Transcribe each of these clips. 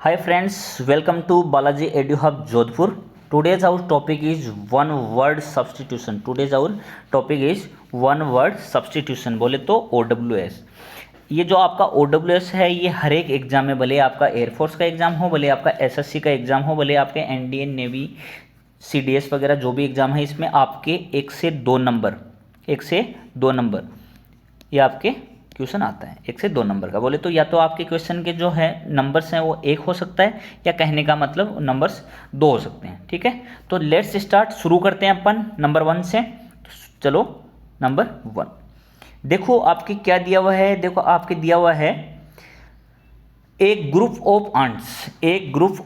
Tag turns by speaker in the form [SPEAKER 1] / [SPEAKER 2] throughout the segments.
[SPEAKER 1] Hi friends, welcome to Balaji Edu Hub Jodhpur. Today's our topic is one word substitution. Today's our topic is one word substitution. बोले तो OWS. ये जो आपका OWS है ये हर एक एग्जाम में, भले आपका एयरफोर्स का एग्जाम हो, भले आपका एसएससी का एग्जाम हो, भले आपके एनडीए नेवी सीडीएस वगैरह जो भी एग्जाम है, इसमें आपके एक से दो नंबर ये आपके क्वेश्चन आता है 1 से 2 नंबर का। बोले तो या तो आपके क्वेश्चन के जो है नंबर्स हैं वो 1 हो सकता है, या कहने का मतलब नंबर्स 2 हो सकते हैं। ठीक है, तो लेट्स स्टार्ट, शुरू करते हैं अपन नंबर 1 से। चलो नंबर 1 देखो आपके क्या दिया हुआ है। देखो आपके दिया हुआ है एक ग्रुप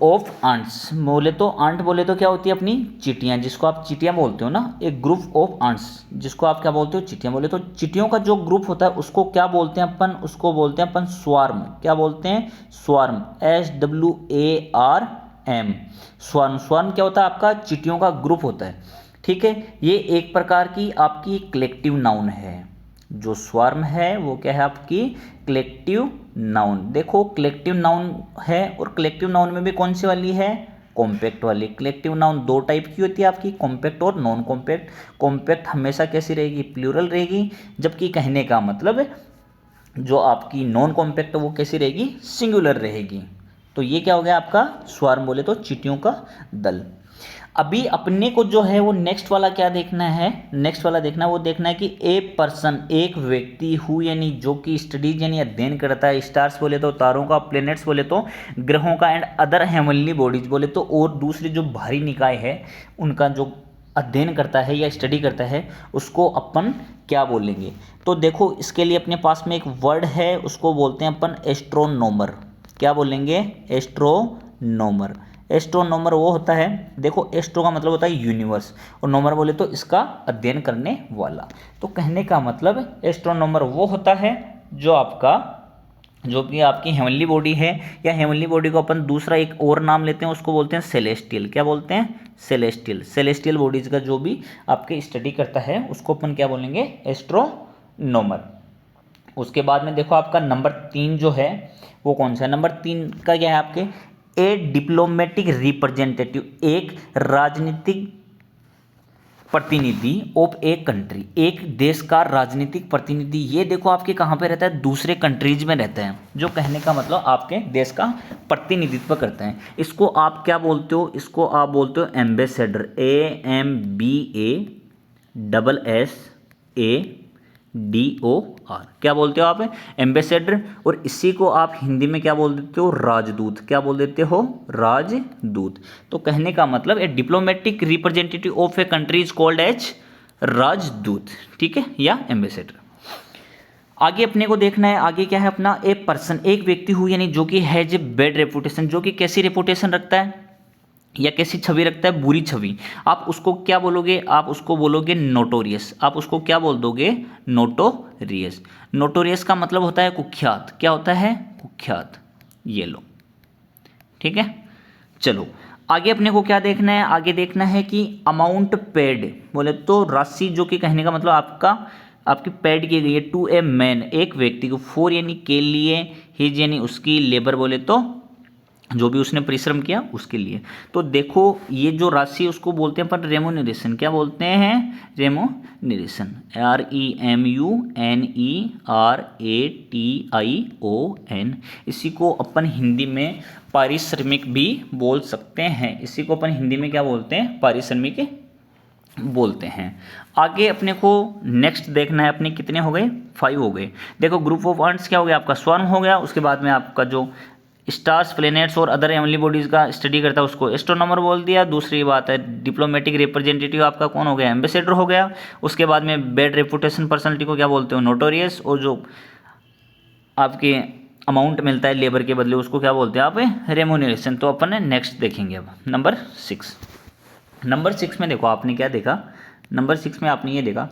[SPEAKER 1] ऑफ आंट्स। बोले तो आंट बोले तो क्या होती है अपनी चींटियां, जिसको आप चींटियां बोलते हो ना। एक ग्रुप ऑफ आंट्स जिसको आप क्या बोलते हो, चींटियां। बोले तो चींटियों का जो ग्रुप होता है उसको क्या बोलते हैं अपन, उसको बोलते हैं अपन स्वार्म। क्या बोलते हैं? Swarm, SWARM। स्वार्म क्या होता है? आपका चींटियों का ग्रुप होता है। ठीक है, ये एक प्रकार की आपकी कलेक्टिव नाउन है। जो स्वार्म है वो क्या है? आपकी कलेक्टिव नाउन। देखो कलेक्टिव नाउन है, और कलेक्टिव नाउन में भी कौन सी वाली है? कॉम्पैक्ट वाली। कलेक्टिव नाउन दो टाइप की होती है आपकी, कॉम्पैक्ट और नॉन कॉम्पैक्ट। कॉम्पैक्ट हमेशा कैसी रहेगी? प्लूरल रहेगी, जबकि कहने का मतलब जो आपकी नॉन कॉम्पैक्ट वो कैसी रहेगी? सिंगुलर रहेगी। तो ये क्या हो गया आपका स्वार्म, बोले तो चींटियों का दल। अभी अपने को जो है वो नेक्स्ट वाला क्या देखना है? नेक्स्ट वाला देखना है, वो देखना है कि ए पर्सन, एक व्यक्ति हु, यानी जो कि स्टडीज यानी अध्ययन करता है स्टार्स बोले तो तारों का, प्लेनेट्स बोले तो ग्रहों का, एंड अदर हेवनली बॉडीज बोले तो और दूसरी जो भारी निकाय है उनका जो अध्ययन करता है या स्टडी करता है, उसको अपन क्या बोलेंगे? तो देखो इसके लिए अपने पास में एक वर्ड है, उसको बोलते हैं अपन एस्ट्रोनोमर। क्या बोलेंगे? एस्ट्रोनोमर। एस्ट्रोनोमर वो होता है, देखो एस्ट्रो का मतलब होता है यूनिवर्स, और नोमर बोले तो इसका अध्ययन करने वाला। तो कहने का मतलब एस्ट्रोनोमर वो होता है जो आपका, जो कि आपकी हेवनली बॉडी है, या हेवनली बॉडी को अपन दूसरा एक और नाम लेते हैं, उसको बोलते हैं सेलेस्टियल। क्या बोलते हैं? सेलेस्टियल। सेलेस्टियल बॉडीज का जो भी आपके स्टडी करता है उसको अपन क्या बोलेंगे? एस्ट्रोनोमर। उसके बाद में देखो आपका नंबर 3 जो है वो कौन सा है? नंबर 3 का क्या है आपके? ए डिप्लोमेटिक रिप्रेजेंटेटिव, एक राजनीतिक प्रतिनिधि ऑफ ए कंट्री, एक देश का राजनीतिक प्रतिनिधि। ये देखो आपके कहाँ पे रहता है? दूसरे कंट्रीज में रहता है, जो कहने का मतलब आपके देश का प्रतिनिधित्व करता है। इसको आप क्या बोलते हो? इसको आप बोलते हो एम्बेसडर। AMBASSADOR। क्या बोलते हो आप? एम्बेसडर। और इसी को आप हिंदी में क्या बोल देते हो? राजदूत। क्या बोल देते हो? राजदूत। तो कहने का मतलब a diplomatic representative of a country is called as राजदूत। ठीक है, या एम्बेसडर। आगे अपने को देखना है, आगे क्या है अपना? ए पर्सन, एक व्यक्ति हुई, यानी जो कि हैज ए बैड रेपुटेशन, जो कि कैसी रेपुटेशन रखता है या कैसी छवि रखता है? बुरी छवि। आप उसको क्या बोलोगे? आप उसको बोलोगे नोटोरियस। आप उसको क्या बोल दोगे? नोटोरियस। नोटोरियस का मतलब होता है कुख्यात। क्या होता है? कुख्यात। ये लो, ठीक है। चलो आगे अपने को क्या देखना है? आगे देखना है कि अमाउंट पेड, बोले तो राशि, जो कि कहने का मतलब आपकी पेड की गई है टू ए मैन, एक व्यक्ति को, फॉर यानी के लिए, हिज यानी उसकी, लेबर बोले तो जो भी उसने परिश्रम किया उसके लिए। तो देखो ये जो राशि उसको बोलते हैं अपन रेमोनरेशन। क्या बोलते हैं? रेमोनरेशन। REMUNERATION। इसी को अपन हिंदी में पारिश्रमिक भी बोल सकते हैं। इसी को अपन हिंदी में क्या बोलते हैं? पारिश्रमिक बोलते हैं। आगे अपने को नेक्स्ट देखना है, अपने कितने हो गए? 5 हो गए। देखो ग्रुप ऑफ आंट्स क्या हो गया? आपका स्वार्म हो गया। उसके बाद में आपका जो स्टार्स, प्लैनेट्स और अदर हेवनली बॉडीज का स्टडी करता है उसको एस्ट्रोनॉमर बोल दिया। दूसरी बात है डिप्लोमेटिक रिप्रेजेंटेटिव आपका कौन हो गया? एम्बेसडर हो गया। उसके बाद में बैड रेपुटेशन पर्सनलिटी को क्या बोलते हो? नोटोरियस। और जो आपके अमाउंट मिलता है लेबर के बदले उसको क्या बोलते हैं आप? रेमोनरेशन। तो अपन नेक्स्ट देखेंगे अब नंबर 6। नंबर 6 में देखो आपने क्या देखा? नंबर 6 में आपने ये देखा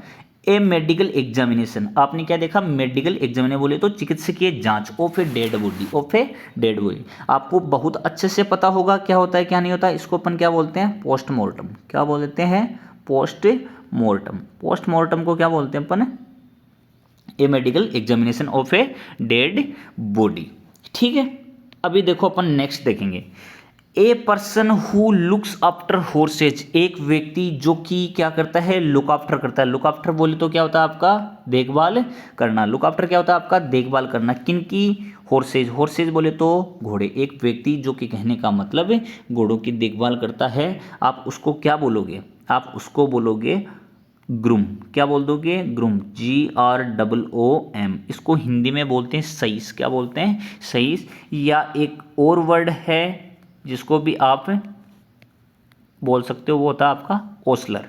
[SPEAKER 1] ए मेडिकल एग्जामिनेशन। आपने क्या देखा? मेडिकल एग्जामिनेशन बोले तो चिकित्सकीय जांच of a dead body, of a dead body. आपको बहुत अच्छे से पता होगा क्या होता है क्या नहीं होता। इसको अपन क्या बोलते हैं? पोस्टमार्टम। क्या बोलते हैं? पोस्टमार्टम। पोस्टमार्टम को क्या बोलते हैं अपन? A medical examination of a dead body. ठीक है, अभी देखो अपन नेक्स्ट देखेंगे, a person who looks after horses, एक व्यक्ति जो कि क्या करता है, लुक आफ्टर करता है। लुक आफ्टर बोले तो क्या होता है आपका, देखभाल करना। लुक आफ्टर क्या होता है आपका, देखभाल करना। किन की, हॉर्सेज। हॉर्सेज बोले तो घोड़े। एक व्यक्ति जो कि कहने का मतलब है घोड़ों की देखभाल करता है, आप उसको क्या बोलोगे, आप उसको बोलोगे ग्रूम। क्या बोल दोगे, ग्रूम, GROOM। इसको हिंदी में बोलते हैं सईस। क्या बोलते हैं, सईस। या एक और वर्ड है जिसको भी आप बोल सकते हो, वो होता है आपका ostler.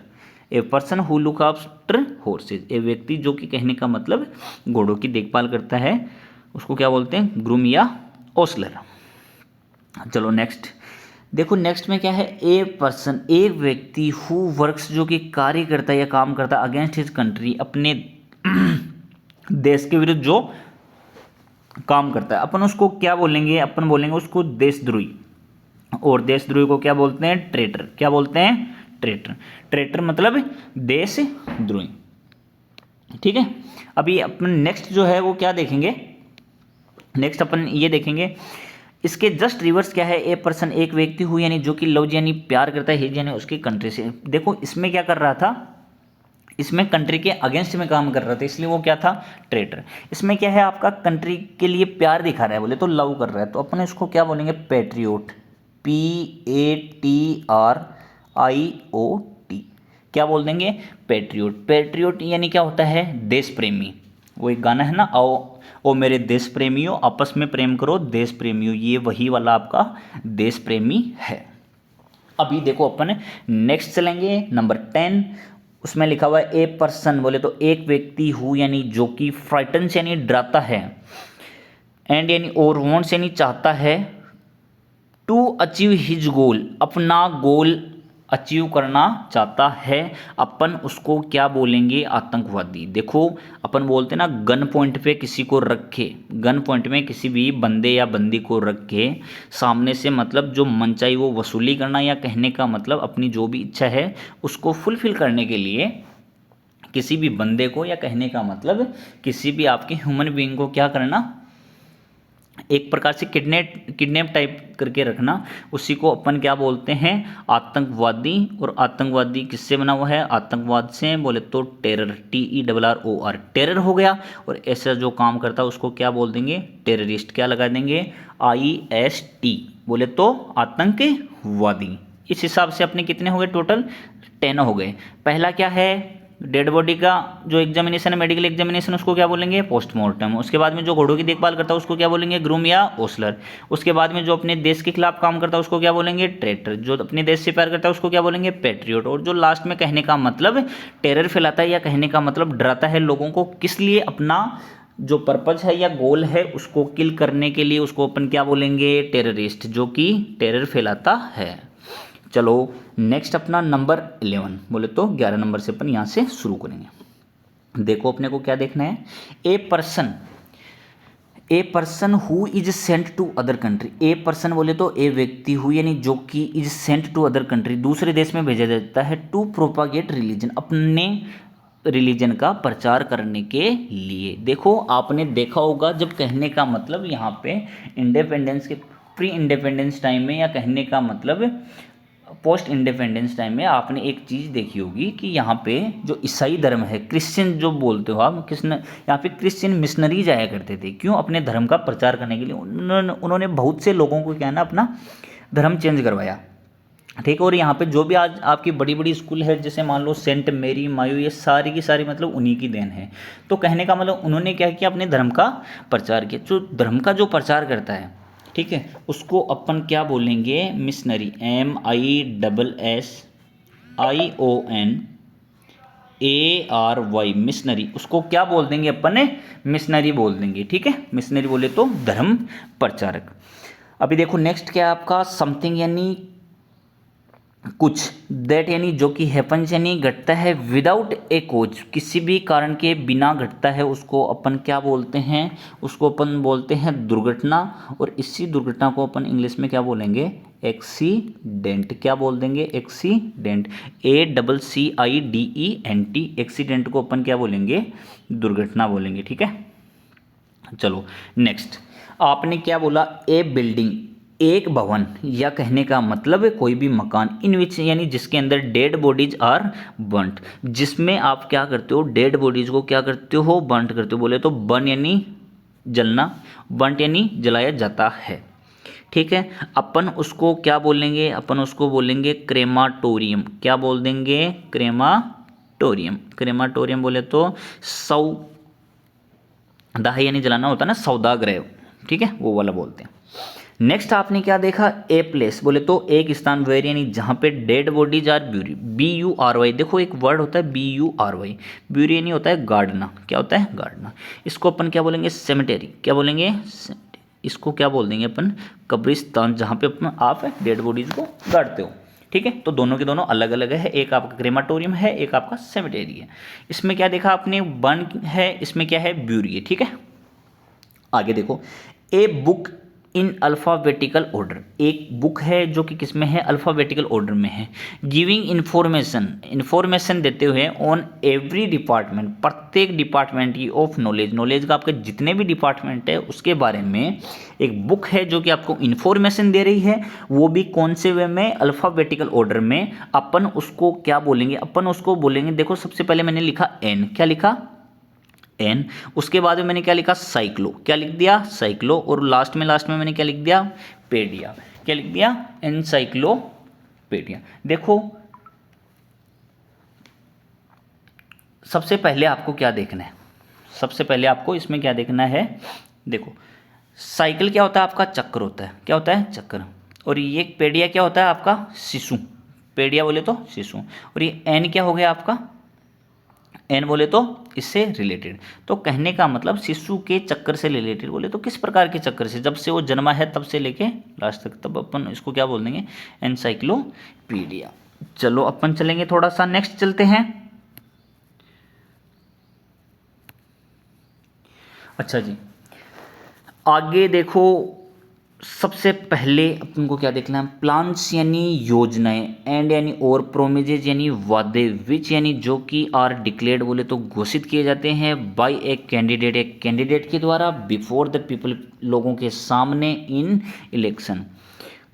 [SPEAKER 1] A person who look after horses, a व्यक्ति जो कि कहने का मतलब घोड़ों की देखभाल करता है, उसको क्या बोलते हैं, ग्रूम या ओसलर। चलो नेक्स्ट देखो, नेक्स्ट में क्या है, ए पर्सन, एक व्यक्ति हु वर्क्स, जो कि कार्य करता है या काम करता है, अगेंस्ट हिज कंट्री, अपने देश के विरुद्ध जो काम करता है, अपन उसको क्या बोलेंगे, अपन बोलेंगे उसको देशद्रोही। और देशद्रोही को क्या बोलते हैं, ट्रेटर। क्या बोलते हैं, ट्रेटर। ट्रेटर मतलब देशद्रोही। ठीक है, अभी अपन नेक्स्ट जो है वो क्या देखेंगे, नेक्स्ट अपन ये देखेंगे, इसके जस्ट रिवर्स क्या है, ए पर्सन, एक व्यक्ति हुई यानी जो कि लव यानी प्यार करता है, हिज यानी उसकी कंट्री से। देखो इसमें क्या कर रहा था, इसमें कंट्री के अगेंस्ट में काम कर रहा था, इसलिए वो क्या था, ट्रेटर। इसमें क्या है आपका, कंट्री के लिए प्यार दिखा रहा है, बोले तो लव कर रहा है, तो अपन इसको क्या बोलेंगे, पैट्रियोट। PATRIOT। क्या बोल देंगे, पैट्रियोट। पैट्रियोट यानी क्या होता है, देश प्रेमी। वो एक गाना है ना, आओ ओ मेरे देश प्रेमियों, आपस में प्रेम करो देश प्रेमियों, ये वही वाला आपका देश प्रेमी है। अभी देखो अपन नेक्स्ट चलेंगे, नंबर 10। उसमें लिखा हुआ है, ए पर्सन बोले तो एक व्यक्ति हु यानी जो कि फ्राइटन्स यानी डराता है, एंड यानी और वांट्स यानी चाहता है, टू अचीव हिज गोल, अपना गोल अचीव करना चाहता है, अपन उसको क्या बोलेंगे, आतंकवादी। देखो अपन बोलते हैं ना, गन पॉइंट पे किसी को रख के, गन पॉइंट में किसी भी बंदे या बंदी को रख के सामने से मतलब जो मन चाहिए वो वसूली करना, या कहने का मतलब अपनी जो भी इच्छा है उसको फुलफिल करने के लिए किसी भी बंदे को, या कहने का मतलब किसी भी आपके ह्यूमन बीइंग को क्या करना, एक प्रकार से किडनैप टाइप करके रखना, उसी को अपन क्या बोलते हैं, आतंकवादी। और आतंकवादी किससे बना हुआ है, आतंकवाद से, बोले तो टेरर, TERROR, टेरर हो गया। और ऐसा जो काम करता है उसको क्या बोल देंगे, टेररिस्ट। क्या लगा देंगे, IST, बोले तो आतंकवादी। इस हिसाब से अपने कितने हो गए, टोटल 10 हो गए। पहला क्या है, डेड बॉडी का जो एग्जामिनेशन है, मेडिकल एग्जामिनेशन, उसको क्या बोलेंगे, पोस्टमार्टम। उसके बाद में जो घोड़ों की देखभाल करता है उसको क्या बोलेंगे, ग्रूम या ओसलर। उसके बाद में जो अपने देश के खिलाफ काम करता है उसको क्या बोलेंगे, ट्रेटर। जो अपने देश से प्यार करता है उसको क्या बोलेंगे, पैट्रियोट। और जो लास्ट में कहने का मतलब टेरर फैलाता है, या कहने का मतलब डराता है लोगों को, किस लिए, अपना जो पर्पज है या गोल है उसको किल करने के लिए, उसको अपन क्या बोलेंगे, टेररिस्ट, जो कि टेरर फैलाता है। चलो नेक्स्ट अपना नंबर 11, बोले तो 11 नंबर से अपन यहाँ से शुरू करेंगे। देखो अपने को क्या देखना है, a person who is sent to other country. A person बोले तो ए व्यक्ति हु यानी जो कि is sent to other country, दूसरे देश में भेजा जाता है, टू प्रोपागेट रिलीजन, अपने रिलीजन का प्रचार करने के लिए। देखो आपने देखा होगा, जब कहने का मतलब यहाँ पे इंडिपेंडेंस के, प्री इंडिपेंडेंस टाइम में, या कहने का मतलब पोस्ट इंडिपेंडेंस टाइम में, आपने एक चीज़ देखी होगी कि यहाँ पे जो ईसाई धर्म है, क्रिश्चियन जो बोलते हो आप, यहाँ पे क्रिश्चियन मिशनरी जाया करते थे। क्यों, अपने धर्म का प्रचार करने के लिए। उन्होंने बहुत से लोगों को क्या है ना, अपना धर्म चेंज करवाया। ठीक है, और यहाँ पे जो भी आज आपकी बड़ी बड़ी स्कूल है, जैसे मान लो सेंट मेरी मायू, ये सारी की सारी मतलब उन्हीं की देन है। तो कहने का मतलब उन्होंने क्या किया, अपने धर्म का प्रचार किया। जो धर्म का जो प्रचार करता है, ठीक है, उसको अपन क्या बोलेंगे, मिशनरी। MISSIONARY, missionary. उसको क्या बोल देंगे अपन, मिशनरी बोल देंगे। ठीक है, मिशनरी बोले तो धर्म प्रचारक। अभी देखो नेक्स्ट क्या है आपका, समथिंग यानी कुछ, दैट यानी जो कि हैपन्स यानी घटता है, विदाउट ए कोज, किसी भी कारण के बिना घटता है, उसको अपन क्या बोलते हैं, उसको अपन बोलते हैं दुर्घटना। और इसी दुर्घटना को अपन इंग्लिश में क्या बोलेंगे, एक्सीडेंट। क्या बोल देंगे, एक्सीडेंट, ACCIDENT, एक्सीडेंट को अपन क्या बोलेंगे, दुर्घटना बोलेंगे। ठीक है, चलो नेक्स्ट। आपने क्या बोला, ए बिल्डिंग, एक भवन, या कहने का मतलब है कोई भी मकान, इन विच यानी जिसके अंदर डेड बॉडीज आर बर्न्ट, जिसमें आप क्या करते हो, डेड बॉडीज को क्या करते हो, बर्न्ट करते हो। बोले तो बर्न यानी जलना, बर्न्ट यानी जलाया जाता है। ठीक है, अपन उसको क्या बोलेंगे, अपन उसको बोलेंगे क्रेमाटोरियम। क्या बोल देंगे, क्रेमाटोरियम। क्रेमाटोरियम बोले तो दाह यानी जलाना होता है ना, सौदाग्रह, ठीक है, वो वाला बोलते हैं। नेक्स्ट आपने क्या देखा, ए प्लेस, बोले तो एक स्थान, वेर यानी जहाँ पे dead bodies are bury, BURY, देखो एक वर्ड होता है BURY, ब्यूरी यानी होता है गाड़ना, क्या होता है, गाड़ना। इसको अपन क्या बोलेंगे, सेमेटेरी, क्या बोलेंगे, इसको क्या बोल देंगे अपन, कब्रिस्तान, जहाँ पे अपन आप डेड बॉडीज को गाड़ते हो। ठीक है, तो दोनों के दोनों अलग अलग है, एक आपका क्रेमाटोरियम है, एक आपका सेमेटेरी है। इसमें क्या देखा आपने, बर्न है, इसमें क्या है, ब्यूरी है। ठीक है, आगे देखो, a book in alphabetical order, एक बुक है जो कि किस में है, अल्फ़ाबेटिकल ऑर्डर में है। गिविंग इन्फॉर्मेशन देते हुए ऑन एवरी डिपार्टमेंट, प्रत्येक डिपार्टमेंट की ऑफ नॉलेज का आपके जितने भी डिपार्टमेंट है उसके बारे में एक बुक है जो कि आपको इन्फॉर्मेशन दे रही है, वो भी कौन से वे में, अल्फ़ाबेटिकल ऑर्डर में। अपन उसको क्या बोलेंगे, अपन उसको बोलेंगे, देखो सबसे पहले मैंने लिखा एन, क्या लिखा, एन, उसके बाद में मैंने क्या लिखा, साइक्लो, क्या लिख दिया, साइक्लो, और लास्ट में मैंने क्या लिख दिया, पेडिया, क्या लिख दिया, एनसाइक्लोपीडिया। देखो सबसे पहले आपको क्या देखना है, सबसे पहले आपको इसमें क्या देखना है, देखो साइकिल क्या होता है, आपका चक्र होता है, क्या होता है, चक्र, और ये पेडिया क्या होता है, आपका शिशु, पेडिया बोले तो शिशु, और ये एन क्या हो गया आपका, एन बोले तो इससे रिलेटेड। तो कहने का मतलब शिशु के चक्कर से रिलेटेड, बोले तो किस प्रकार के चक्कर से, जब से वो जन्मा है तब से लेके लास्ट तक, तब अपन इसको क्या बोल देंगे, एनसाइक्लोपीडिया। चलो अपन चलेंगे थोड़ा सा, नेक्स्ट चलते हैं। अच्छा जी, आगे देखो, सबसे पहले अपन को क्या देखना है, प्लान्स यानी योजनाएं, एंड यानी और, प्रोमिजेज यानी वादे, विच यानी जो कि आर डिक्लेयर्ड, बोले तो घोषित किए जाते हैं, बाय ए कैंडिडेट, एक कैंडिडेट के द्वारा, बिफोर द पीपल, लोगों के सामने, इन इलेक्शन।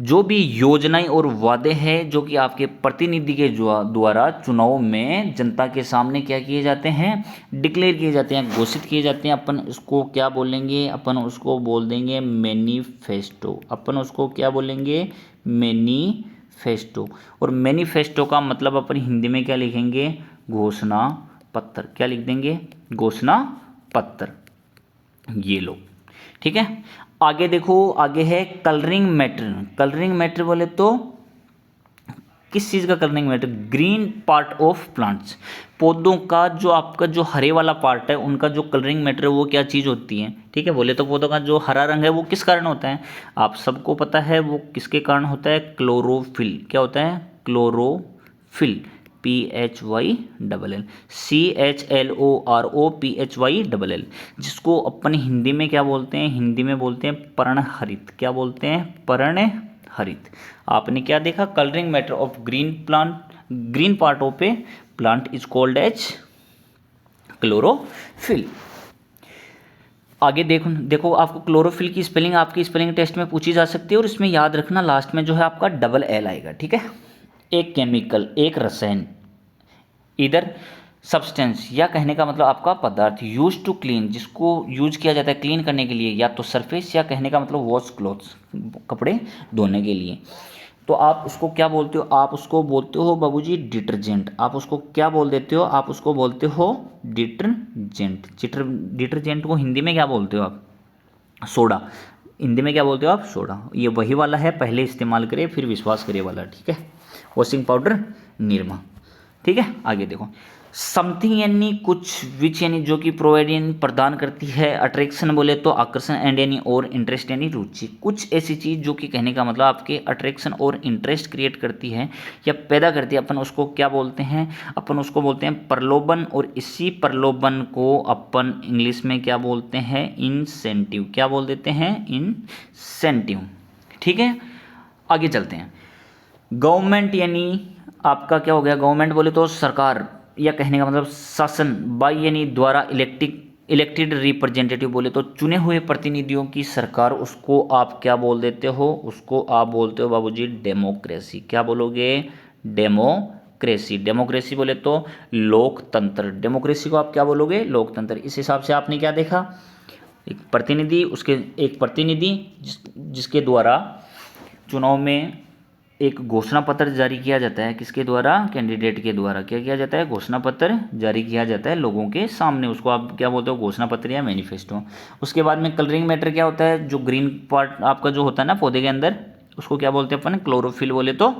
[SPEAKER 1] जो भी योजनाएं और वादे हैं जो कि आपके प्रतिनिधि के द्वारा चुनाव में जनता के सामने क्या किए जाते हैं, डिक्लेयर किए जाते हैं, घोषित किए जाते हैं, अपन उसको क्या बोलेंगे, अपन उसको बोल देंगे मैनिफेस्टो, अपन उसको क्या बोलेंगे, मैनिफेस्टो। और मैनिफेस्टो का मतलब अपन हिंदी में क्या लिखेंगे, घोषणा पत्र, क्या लिख देंगे, घोषणा पत्र, ये लो। ठीक है, आगे देखो, आगे है कलरिंग मैटर। कलरिंग मैटर बोले तो किस चीज़ का colouring matter, green part of plants, पौधों का जो आपका जो हरे वाला पार्ट है उनका जो कलरिंग मैटर है वो क्या चीज़ होती है। ठीक है, बोले तो पौधों का जो हरा रंग है वो किस कारण होता है, आप सबको पता है वो किसके कारण होता है, क्लोरोफिल, क्या होता है, क्लोरोफिल, PHYLL, CHLOROPHYLL, जिसको अपन हिंदी में क्या बोलते हैं, हिंदी में बोलते हैं पर्णहरित, क्या बोलते हैं, पर्णहरित। आपने क्या देखा, colouring matter of green plant, green part of a plant is called as chlorophyll. आगे देखो आपको क्लोरोफिल की स्पेलिंग आपकी स्पेलिंग टेस्ट में पूछी जा सकती है, और इसमें याद रखना लास्ट में जो है आपका DL आएगा। ठीक है, एक केमिकल, एक रसायन, इधर सब्सटेंस, या कहने का मतलब आपका पदार्थ, यूज टू क्लीन, जिसको यूज किया जाता है क्लीन करने के लिए, या तो सरफेस, या कहने का मतलब वॉश क्लॉथ्स, कपड़े धोने के लिए। तो आप उसको क्या बोलते हो, आप उसको बोलते हो बाबूजी डिटर्जेंट, आप उसको क्या बोल देते हो, आप उसको बोलते हो डिटर्जेंट। डिटर्जेंट को हिंदी में क्या बोलते हो आप, सोडा, हिंदी में क्या बोलते हो आप, सोडा। ये वही वाला है, पहले इस्तेमाल करें फिर विश्वास करें वाला। ठीक है, वॉशिंग पाउडर, निरमा। ठीक है, आगे देखो, समथिंग यानी कुछ, विच यानी जो कि प्रोवाइड यानी प्रदान करती है, अट्रैक्शन बोले तो आकर्षण, एंड यानी और, इंटरेस्ट यानी रुचि, कुछ ऐसी चीज़ जो कि कहने का मतलब आपके अट्रैक्शन और इंटरेस्ट क्रिएट करती है या पैदा करती है, अपन उसको क्या बोलते हैं, अपन उसको बोलते हैं प्रलोभन। और इसी प्रलोभन को अपन इंग्लिश में क्या बोलते हैं, इंसेंटिव, क्या बोल देते हैं, इंसेंटिव। ठीक है, आगे चलते हैं। गवर्नमेंट यानी आपका क्या हो गया, गवर्नमेंट बोले तो सरकार, या कहने का मतलब शासन, बाय यानी द्वारा, इलेक्टेड रिप्रेजेंटेटिव बोले तो चुने हुए प्रतिनिधियों की सरकार, उसको आप क्या बोल देते हो, उसको आप बोलते हो बाबूजी डेमोक्रेसी। क्या बोलोगे, डेमोक्रेसी। डेमोक्रेसी बोले तो लोकतंत्र, डेमोक्रेसी को आप क्या बोलोगे, लोकतंत्र। इस हिसाब से आपने क्या देखा, एक प्रतिनिधि, उसके एक प्रतिनिधि जिसके द्वारा चुनाव में एक घोषणा पत्र जारी किया जाता है, किसके द्वारा, कैंडिडेट के द्वारा क्या किया जाता है, घोषणा पत्र जारी किया जाता है लोगों के सामने, उसको आप क्या बोलते हो, घोषणा पत्र या मैनिफेस्टो। उसके बाद में कलरिंग मैटर क्या होता है, जो ग्रीन पार्ट आपका जो होता है ना पौधे के अंदर, उसको क्या बोलते हैं अपन, क्लोरोफिल बोले तो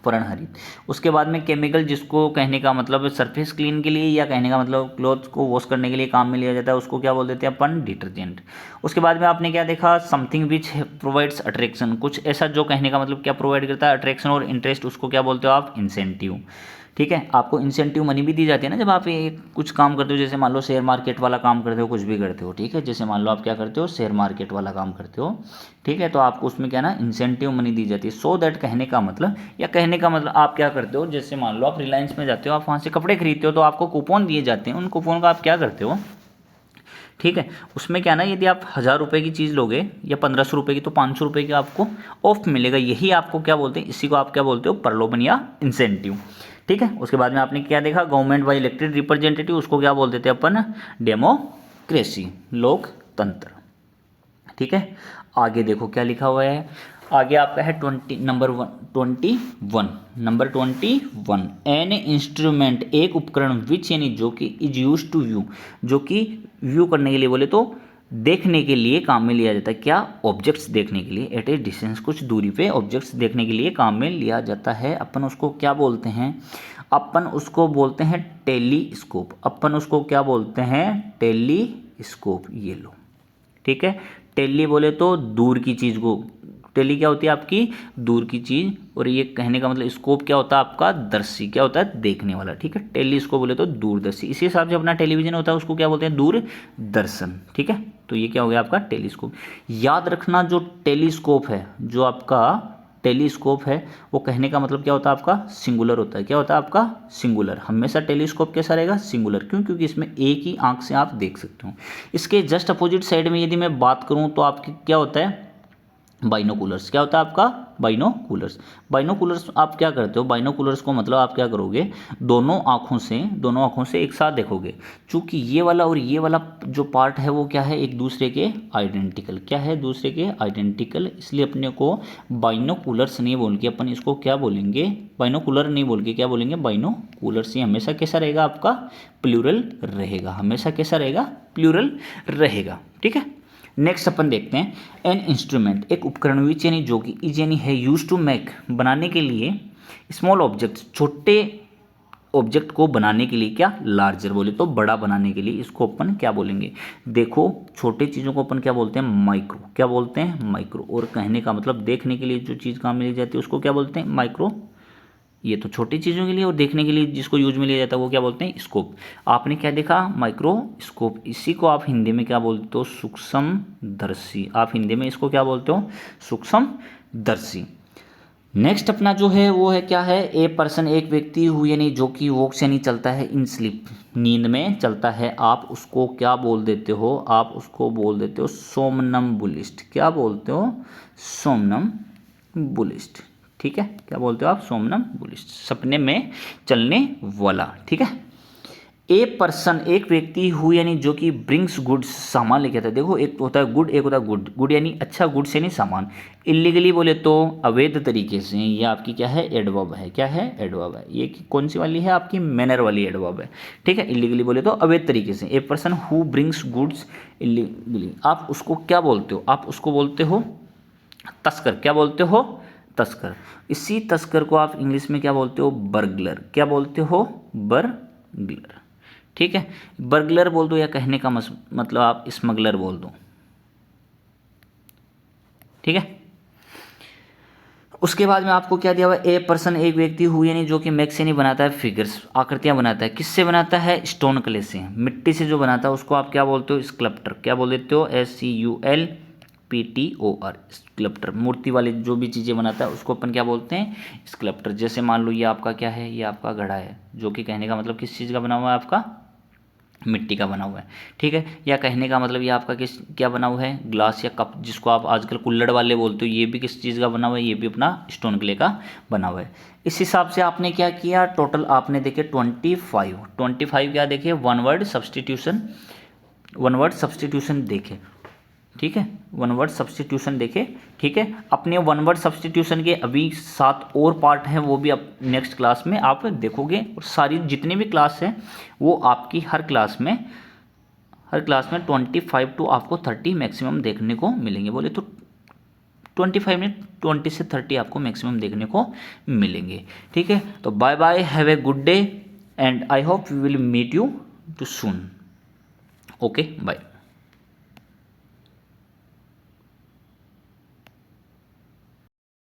[SPEAKER 1] पर्णहरित। उसके बाद में केमिकल, जिसको कहने का मतलब सरफेस क्लीन के लिए या कहने का मतलब क्लॉथ को वॉश करने के लिए काम में लिया जाता है, उसको क्या बोल देते हैं अपन, डिटर्जेंट। उसके बाद में आपने क्या देखा, समथिंग विच प्रोवाइड्स अट्रैक्शन, कुछ ऐसा जो कहने का मतलब क्या प्रोवाइड करता है, अट्रैक्शन और इंटरेस्ट, उसको क्या बोलते हो आप, इंसेंटिव। ठीक है, आपको इंसेंटिव मनी भी दी जाती है ना जब आप ये कुछ काम करते हो, जैसे मान लो शेयर मार्केट वाला काम करते हो, कुछ भी करते हो, ठीक है, जैसे मान लो आप क्या करते हो, शेयर मार्केट वाला काम करते हो, ठीक है, तो आपको उसमें क्या ना इंसेंटिव मनी दी जाती है। सो दैट कहने का मतलब, या कहने का मतलब आप क्या करते हो, जैसे मान लो आप रिलायंस में जाते हो, आप वहाँ से कपड़े खरीदते हो, तो आपको कूपन दिए जाते हैं, उन कूपन का आप क्या करते हो, ठीक है, उसमें क्या ना, यदि आप 1000 रुपये की चीज़ लोगे या 1500 रुपये की, तो 500 रुपये की आपको ऑफ मिलेगा। यही आपको क्या बोलते हैं, इसी को आप क्या बोलते हो, प्रलोभन या इंसेंटिव। ठीक है, उसके बाद में आपने क्या देखा, गवर्नमेंट बाई इलेक्टेड रिप्रेजेंटेटिव, उसको क्या बोल देते हैं अपन, डेमोक्रेसी, लोकतंत्र। ठीक है, आगे देखो क्या लिखा हुआ है, आगे आपका है नंबर 21 एन इंस्ट्रूमेंट, एक उपकरण, विच यानी जो कि इज यूज टू व्यू, जो कि व्यू करने के लिए बोले तो देखने के लिए काम में लिया जाता है। क्या, ऑब्जेक्ट्स देखने के लिए, एट ए डिस्टेंस, कुछ दूरी पे ऑब्जेक्ट्स देखने के लिए काम में लिया जाता है। अपन उसको क्या बोलते हैं, अपन उसको बोलते हैं टेलीस्कोप। अपन उसको क्या बोलते हैं, टेलीस्कोप। ये लो, ठीक है, टेली बोले तो दूर की चीज़ को, टेली क्या होती है आपकी, दूर की चीज़, और ये कहने का मतलब स्कोप क्या होता है आपका, दर्शी, क्या होता है, देखने वाला। ठीक है, टेलीस्कोप बोले तो दूरदर्शी। इसी हिसाब से अपना टेलीविजन होता है, उसको क्या बोलते हैं, दूरदर्शन। ठीक है, तो ये क्या हो गया आपका टेलीस्कोप। याद रखना, जो टेलीस्कोप है, जो आपका टेलीस्कोप है, वो कहने का मतलब क्या होता है आपका, सिंगुलर होता है। क्या होता है आपका, सिंगुलर। हमेशा टेलीस्कोप कैसा रहेगा, सिंगुलर। क्यों, क्योंकि इसमें एक ही आंख से आप देख सकते हो। इसके जस्ट अपोजिट साइड में यदि मैं बात करूं तो आपकी क्या होता है, बाइनोकुलर्स। क्या होता है आपका, बाइनोकुलर्स। बाइनोकुलर्स आप क्या करते हो, बाइनोकुलर्स को मतलब आप क्या करोगे, दोनों आँखों से एक साथ देखोगे। चूंकि ये वाला और ये वाला जो पार्ट है वो क्या है, एक दूसरे के आइडेंटिकल। क्या है, दूसरे के आइडेंटिकल, इसलिए अपने को बाइनोकुलर्स नहीं बोल के अपन इसको क्या बोलेंगे, बाइनोकुलर नहीं बोल के क्या बोलेंगे, बाइनोकुलर्स। ये हमेशा कैसा रहेगा आपका, प्लूरल रहेगा, हमेशा कैसा रहेगा, प्लूरल रहेगा। ठीक है, नेक्स्ट अपन देखते हैं, एन इंस्ट्रूमेंट, एक उपकरण, विच यानी जो कि, इज यानी है, यूज टू मेक, बनाने के लिए, स्मॉल ऑब्जेक्ट, छोटे ऑब्जेक्ट को बनाने के लिए, क्या, लार्जर बोले तो बड़ा बनाने के लिए, इसको अपन क्या बोलेंगे, देखो छोटे चीज़ों को अपन क्या बोलते हैं, माइक्रो। क्या बोलते हैं, माइक्रो। और कहने का मतलब देखने के लिए जो चीज़ काम में ली जाती है उसको क्या बोलते हैं, माइक्रो। ये तो छोटी चीज़ों के लिए, और देखने के लिए जिसको यूज में लिया जाता है वो क्या बोलते हैं, स्कोप। आपने क्या देखा, माइक्रोस्कोप। इसी को आप हिंदी में क्या बोलते हो, सूक्ष्मदर्शी। आप हिंदी में इसको क्या बोलते हो, सूक्ष्मदर्शी। नेक्स्ट अपना जो है वो है क्या है, ए पर्सन, एक व्यक्ति हुई यानी जो कि वॉक्स यानी चलता है, इन स्लीप, नींद में चलता है, आप उसको क्या बोल देते हो, आप उसको बोल देते हो सोमनम्बुलिस्ट। क्या बोलते हो, सोमनम्बुलिस्ट। ठीक है, क्या बोलते हो आप, सोमनम्बुलिस्ट, सपने में चलने वाला। ठीक है, ए पर्सन, एक व्यक्ति हु यानी जो कि ब्रिंग्स गुड्स, सामान लेके आता है। देखो, एक होता है गुड, एक होता है गुड। गुड यानी अच्छा, गुड्स यानी सामान। इलीगली बोले तो अवैध तरीके से, ये आपकी क्या है, एडवर्ब है। क्या है, एडवर्ब है। ये कौन सी वाली है आपकी, मैनर वाली एडवर्ब है। ठीक है, इलीगली बोले तो अवैध तरीके से। ए person who brings goods illegally, आप उसको क्या बोलते हो, आप उसको बोलते हो तस्कर। क्या बोलते हो, तस्कर। इसी तस्कर को आप इंग्लिश में क्या बोलते हो, बर्गलर। क्या बोलते हो, बर्गलर। ठीक है, बर्गलर बोल दो, या कहने का मतलब आप स्मगलर बोल दो। ठीक है, उसके बाद में आपको क्या दिया हुआ, ए पर्सन, एक व्यक्ति हुई यानी जो कि मैक्स यानी बनाता है, फिगर्स, आकृतियां बनाता है। किससे बनाता है, स्टोन क्ले से, मिट्टी से जो बनाता है उसको आप क्या बोलते हो, स्कल्प्टर। क्या बोल देते हो, SCULPTOR, स्कल्प्टर। मूर्ति वाली जो भी चीज़ें बनाता है उसको अपन क्या बोलते हैं, स्कल्प्टर। जैसे मान लो ये आपका क्या है, ये आपका घड़ा है, जो कि कहने का मतलब किस चीज़ का बना हुआ है, आपका मिट्टी का बना हुआ है, ठीक है। या कहने का मतलब ये आपका किस क्या बना हुआ है, ग्लास या कप, जिसको आप आजकल कुल्हड़ वाले बोलते हो, ये भी किस चीज़ का बना हुआ है, ये भी अपना स्टोन क्ले का बना हुआ है। इस हिसाब से आपने क्या किया, टोटल आपने देखे 25 क्या देखे, वन वर्ड सब्सटीट्यूशन देखे, ठीक है, वन वर्ड सब्सटीट्यूशन देखे, ठीक है। अपने वन वर्ड सब्सटीट्यूशन के अभी 7 और पार्ट हैं, वो भी आप नेक्स्ट क्लास में आप देखोगे। और सारी जितनी भी क्लास हैं वो आपकी हर क्लास में 25 टू आपको 30 मैक्सिमम देखने को मिलेंगे। बोले तो 25 में 20 से 30 आपको मैक्सिमम देखने को मिलेंगे, ठीक है। तो bye bye, have a good day and I hope we will meet you too soon. Okay, bye.